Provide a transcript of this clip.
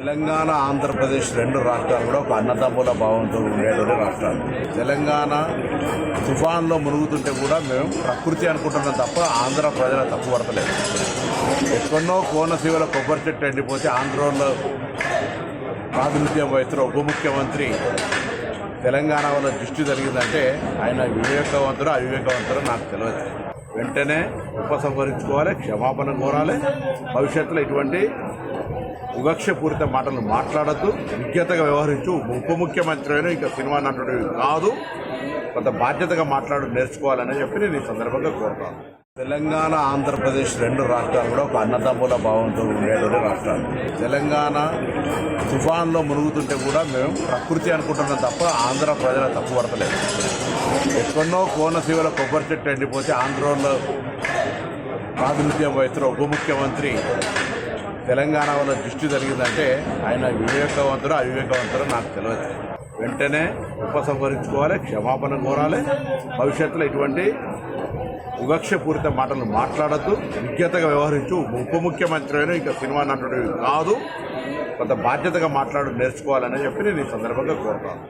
తెలంగాణ ఆంధ్రప్రదేశ్ రెండు రాష్ట్రాలు కూడా ఒక అన్నదమ్ముల భావంతో ఉండేటువంటి రాష్ట్రాలు. తెలంగాణ తుఫాన్లో మునుగుతుంటే కూడా మేము ప్రకృతి అనుకుంటున్నాం తప్ప ఆంధ్ర ప్రజల తప్పు పడతలేదు. ఎక్కడో కోనసీమల కొబ్బరి చెట్టు ఎండిపోతే ఆంధ్రలో ప్రాతినిధ్యం వహిస్తున్న ఉప ముఖ్యమంత్రి తెలంగాణ వల్ల దృష్టి జరిగిందంటే ఆయన వివేకవంతుడు అవివేకవంతుడు నాకు తెలియదు. వెంటనే ఉపసంహరించుకోవాలి, క్షమాపణ కోరాలి. భవిష్యత్తులో ఇటువంటి వివక్షపూరిత మాటలు మాట్లాడద్దు, విజ్ఞతగా వ్యవహరించు. ఉప ముఖ్యమంత్రి అయినా ఇంకా సినిమా నటుడు కాదు, కొంత బాధ్యతగా నేర్చుకోవాలని చెప్పి నేను ఈ సందర్భంగా కోరుతాను. తెలంగాణ ఆంధ్రప్రదేశ్ రెండు రాష్ట్రాలు కూడా ఒక అన్నదమ్ముల భావంతో ఉండేటువంటి రాష్ట్రాలు. తెలంగాణ తుఫాన్లో మునుగుతుంటే కూడా మేము ప్రకృతి అనుకుంటున్నాం తప్ప ఆంధ్ర ప్రజల తప్పు పడతలేదు. ఎక్కడో కోనసీమల కొబ్బరి చెట్టు ఎండిపోతే ఆంధ్రలో ప్రాతినిధ్యం వహిస్తున్న ఉప ముఖ్యమంత్రి తెలంగాణ వల్ల దృష్టి జరిగిందంటే ఆయన వివేకవంతుడు అవివేకవంతుడు నాకు తెలియదు. వెంటనే ఉపసంహరించుకోవాలి, క్షమాపణ కోరాలి. భవిష్యత్తులో ఇటువంటి వివక్షపూరిత మాటలు మాట్లాడద్దు, విజ్ఞతగా వ్యవహరించు. ఉప ముఖ్యమంత్రి అయినా ఇంకా సినిమా నటుడు కాదు, కొంత బాధ్యతగా నేర్చుకోవాలని చెప్పి నేను ఈ సందర్భంగా కోరుతాను.